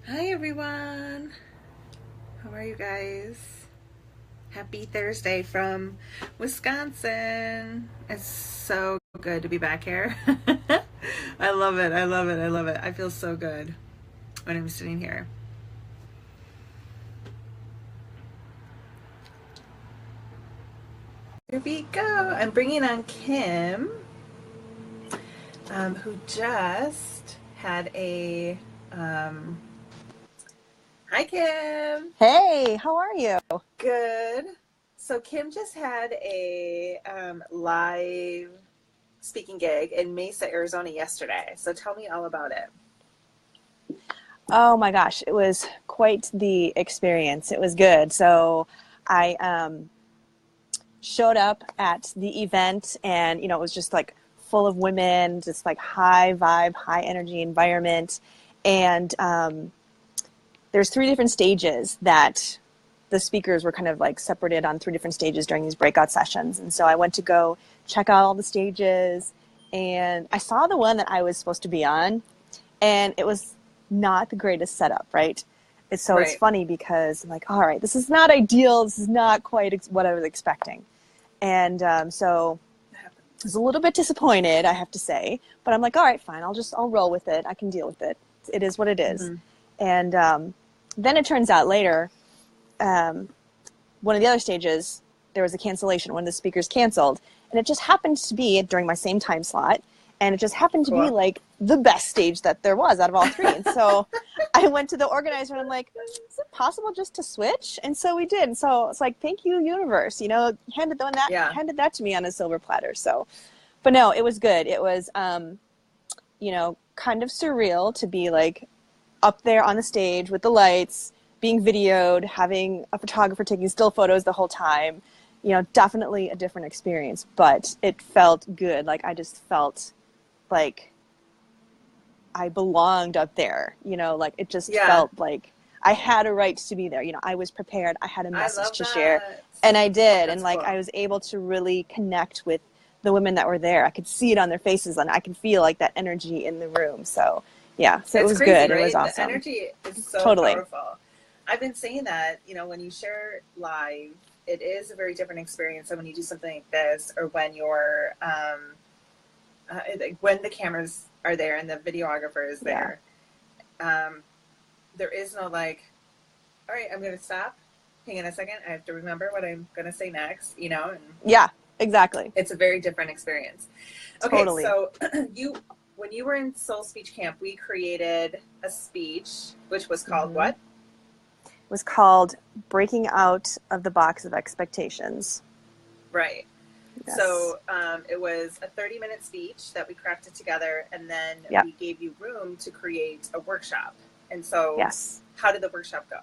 Hi everyone. How are you guys? Happy Thursday from Wisconsin. It's so good to be back here. I love it. I love it. I love it. I feel so good when I'm sitting here. Here we go. I'm bringing on Kim, who just had a. Um, Hi, Kim. Hey, how are you? Good. So Kim just had a live speaking gig in Mesa, Arizona yesterday. So tell me all about it. Oh my gosh, it was quite the experience. It was good. So I showed up at the event and, it was just like full of women, just like high vibe, high energy environment. And there's three different stages that the speakers were kind of like separated on three different stages during these breakout sessions. And so I went to go check out all the stages and I saw the one that I was supposed to be on. And it was not the greatest setup, right? So it's Right. funny because I'm like, all right, this is not ideal. This is not quite what I was expecting. And so I was a little bit disappointed, I have to say. But I'm like, all right, fine. I'll roll with it. I can deal with it. It is what it is. Mm-hmm. And then it turns out later, one of the other stages, there was a cancellation. One of the speakers canceled. And it just happened to be during my same time slot. And it just happened to be Cool. like the best stage that there was out of all three. And so I went to the organizer and I'm like, is it possible just to switch? And so we did. And so it's like, thank you, universe. Yeah. Handed that to me on a silver platter. So, but no, it was good. It was, kind of surreal to be like up there on the stage with the lights, being videoed, having a photographer taking still photos the whole time. Definitely a different experience, but it felt good. Like I just felt like I belonged up there, like it just Yeah. felt like I had a right to be there. I was prepared. I had a I message love to share that. and I did. And That's like, cool. I was able to really connect with the women that were there. I could see it on their faces and I could feel like that energy in the room. So yeah, so it It's was crazy, good. It was right? The awesome. energy is so Totally. powerful. I've been saying that, when you share live, it is a very different experience than when you do something like this or when you're, like when the cameras are there and the videographer is Yeah. there. There is no like, all right, I'm going to stop. Hang on a second. I have to remember what I'm going to say next, and Yeah, exactly. it's a very different experience. Okay, Totally. so when you were in Soul Speech Camp, we created a speech, which was called Mm-hmm. what? It was called Breaking Out of the Box of Expectations. Right. Yes. So it was a 30-minute speech that we crafted together, and then Yep. we gave you room to create a workshop. And so, Yes. how did the workshop go?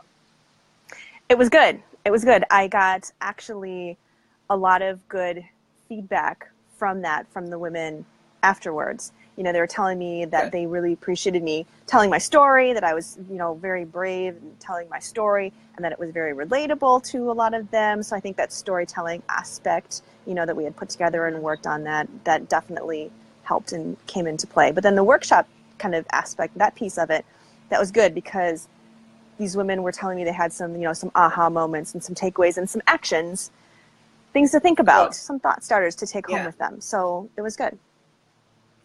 It was good. It was good. I got actually a lot of good feedback from the women afterwards. They were telling me that Good. they really appreciated me telling my story, that I was, very brave in telling my story, and that it was very relatable to a lot of them. So I think that storytelling aspect, that we had put together and Mm-hmm. worked on that definitely helped and came into play. But then the workshop kind of aspect, that piece of it, that was good because these women were telling me they had some aha moments and some takeaways and some actions, things to think about, Cool. some thought starters to take home Yeah. with them. So it was good.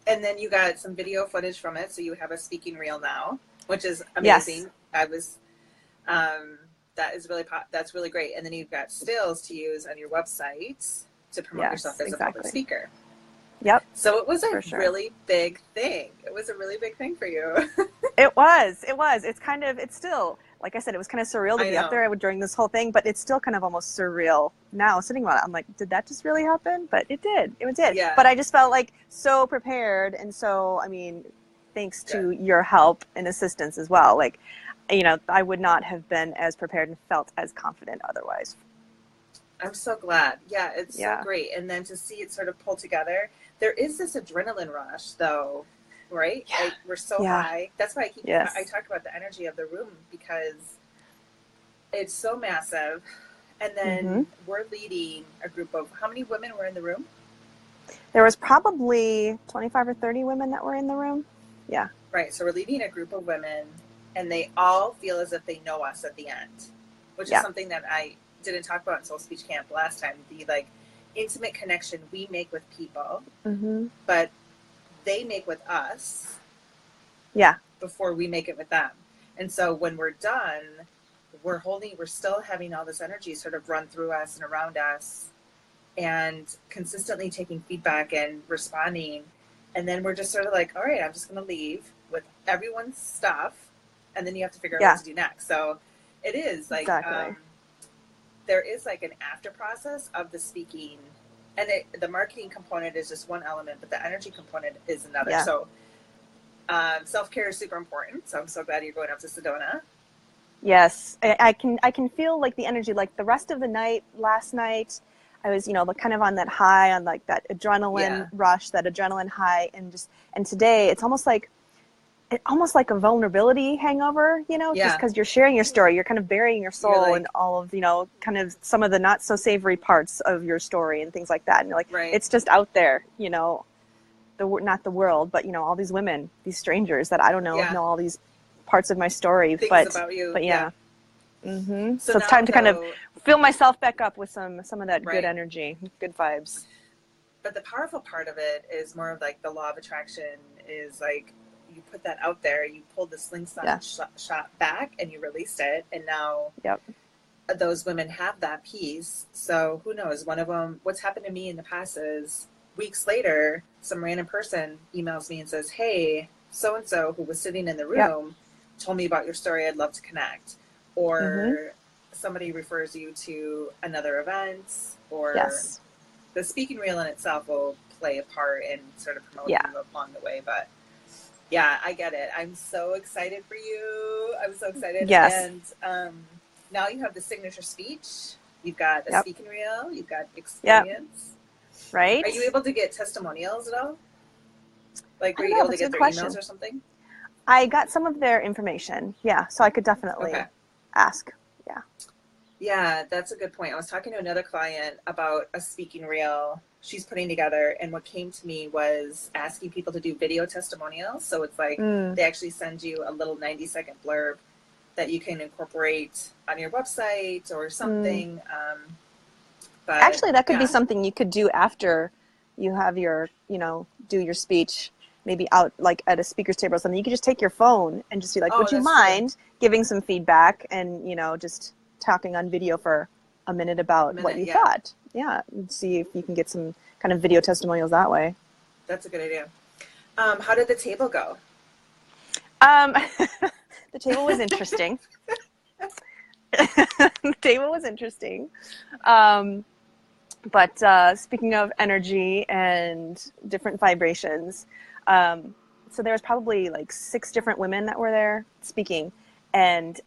And then you got some video footage from it, so you have a speaking reel now, which is Yes. amazing. Um, that is that's really great. And then you've got stills to use on your website to promote yourself Yes, as a public exactly. speaker. Yep, So it was a for sure. really big thing. It was a really big thing for you. It's still, like I said, it was kind of surreal to I be up know. there during this whole thing, but it's still kind of almost surreal now sitting on it. I'm like, did that just really happen? But it did. But Yeah. I just felt like so prepared. And so, I mean, thanks Good. to your help and assistance as well. Like, I would not have been as prepared and felt as confident otherwise. I'm so glad. Yeah, it's so Yeah. great. And then to see it sort of pull together, there is this adrenaline rush, though, right? Yeah. Like we're so Yeah. high. That's why I Yes. talk about the energy of the room because it's so massive. And Mm-hmm. then we're leading a group of how many women were in the room? There was probably 25 or 30 women that were in the room. Yeah. Right. So we're leading a group of women and they all feel as if they know us at the end, which is something that I didn't talk about in Soul Speech Camp last time. The like intimate connection we make with people, but they make with us before we make it with them. And so when we're done, we're still having all this energy sort of run through us and around us, and consistently taking feedback and responding. And then we're just sort of like, all right, I'm just going to leave with everyone's stuff. And then you have to figure out what to do next. So it is like, there is like an after process of the speaking, and the marketing component is just one element, but the energy component is another. Yeah. So self-care is super important. So I'm so glad you're going up to Sedona. Yes, I can feel like the energy, like the rest of the night, last night, I was, kind of on that high, on like that adrenaline rush, that adrenaline high. And today it's almost like a vulnerability hangover, just because you're sharing your story, you're kind of burying your soul in all of, kind of some of the not so savory parts of your story and things like that. And you're like, it's just out there, not the world, but, all these women, these strangers that I don't know, know all these parts of my story, things about you. But so it's time to kind of fill myself back up with some of that good energy, good vibes. But the powerful part of it is more of like the law of attraction is like, you put that out there, you pulled the slingshot shot back and you released it. And now those women have that piece. So who knows, one of them, what's happened to me in the past is weeks later, some random person emails me and says, hey, so-and-so who was sitting in the room told me about your story. I'd love to connect. Or somebody refers you to another event, or the speaking reel in itself will play a part in sort of promoting you along the way. But yeah, I get it. I'm so excited for you. I'm so excited. Yes. And now you have the signature speech. You've got a speaking reel. You've got experience. Right. Are you able to get testimonials at all? Like, were you able to get their emails or something? I got some of their information. Yeah. So I could definitely ask. Yeah. Yeah, that's a good point. I was talking to another client about a speaking reel she's putting together, and what came to me was asking people to do video testimonials. So it's like they actually send you a little 90-second blurb that you can incorporate on your website or something. But actually, that could be something you could do after you have your, do your speech, maybe out like at a speaker's table or something. You could just take your phone and just be like, would you mind giving some feedback and, just talking on video for a minute about what you thought. Yeah. And see if you can get some kind of video testimonials that way. That's a good idea. How did the table go? The table was interesting. The table was interesting. But speaking of energy and different vibrations, so there was probably like 6 different women that were there speaking. And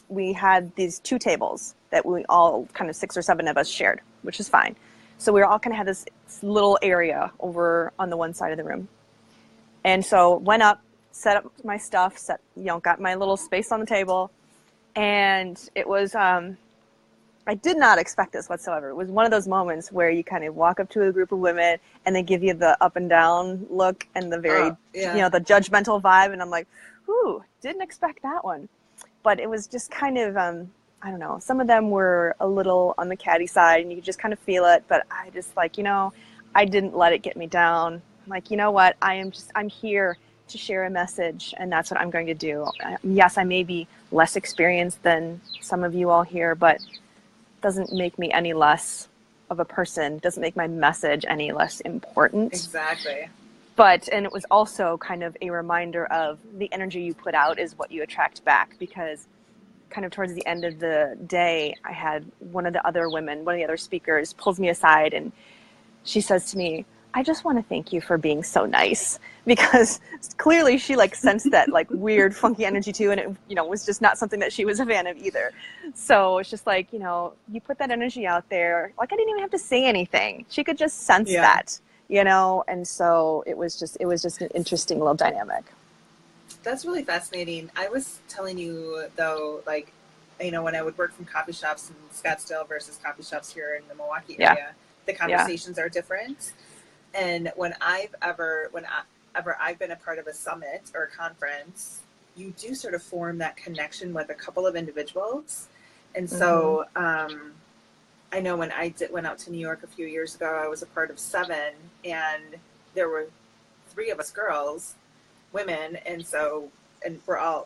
we had these 2 tables that we all kind of 6 or 7 of us shared, which is fine. So we were all kind of had this little area over on the one side of the room. And so went up, set up my stuff, got my little space on the table. And it was, I did not expect this whatsoever. It was one of those moments where you kind of walk up to a group of women and they give you the up and down look and the very, the judgmental vibe. And I'm like, ooh, didn't expect that one. But it was just kind of, I don't know, some of them were a little on the catty side and you could just kind of feel it. But I just like, I didn't let it get me down. I'm like, you know what? I'm here to share a message, and that's what I'm going to do. Yes, I may be less experienced than some of you all here, but doesn't make me any less of a person, doesn't make my message any less important. Exactly. And it was also kind of a reminder of the energy you put out is what you attract back, because kind of towards the end of the day, I had one of the other speakers pulls me aside and she says to me, I just want to thank you for being so nice, because clearly she like sensed that like weird funky energy too. And it, was just not something that she was a fan of either. So it's just like, you put that energy out there. Like I didn't even have to say anything. She could just sense that, and so it was just an interesting little dynamic. That's really fascinating. I was telling you though, like, when I would work from coffee shops in Scottsdale versus coffee shops here in the Milwaukee area, the conversations are different. And whenever I've been a part of a summit or a conference, you do sort of form that connection with a couple of individuals. And Mm-hmm. so I know when I went out to New York a few years ago, I was a part of 7, and there were 3 of us girls, women, and so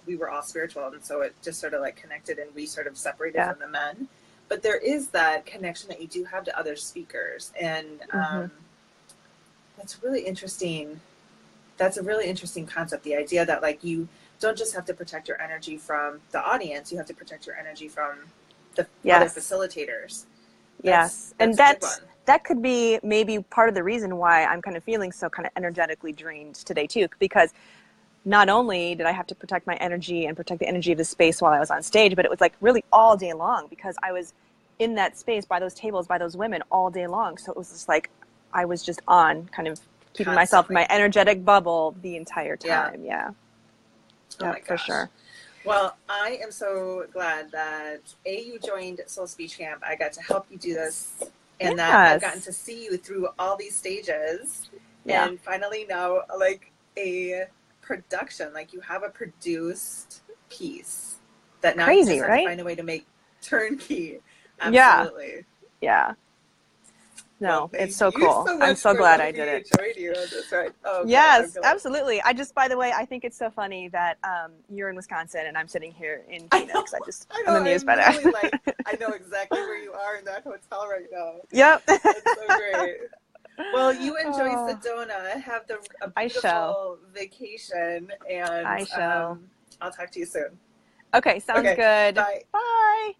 we were all spiritual, and so it just sort of like connected, and we sort of separated Yeah. from the men. But there is that connection that you do have to other speakers, and that's really interesting. That's a really interesting concept. The idea that like you don't just have to protect your energy from the audience, you have to protect your energy from the other facilitators. Yes. And that's a good one. That could be maybe part of the reason why I'm kind of feeling so kind of energetically drained today too, because not only did I have to protect my energy and protect the energy of the space while I was on stage, but it was like really all day long, because I was in that space by those tables, by those women all day long. So it was just like I was just on kind of keeping myself in my energetic bubble the entire time. Yeah. Oh my gosh. For sure. Well, I am so glad that you joined Soul Speech Camp. I got to help you do this, and that I've gotten to see you through all these stages, and finally now like a production, like you have a produced piece that now you just have to find a way to make turnkey. Absolutely. Yeah. No, it's so cool. I'm so glad I did it. Yes, absolutely. By the way, I think it's so funny that you're in Wisconsin and I'm sitting here in Phoenix. I'm amused by that. Really I know exactly where you are in that hotel right now. Yep. That's so great. Well, you enjoy Sedona. Have a beautiful vacation, and I shall. I'll talk to you soon. Okay, sounds good. Bye. Bye.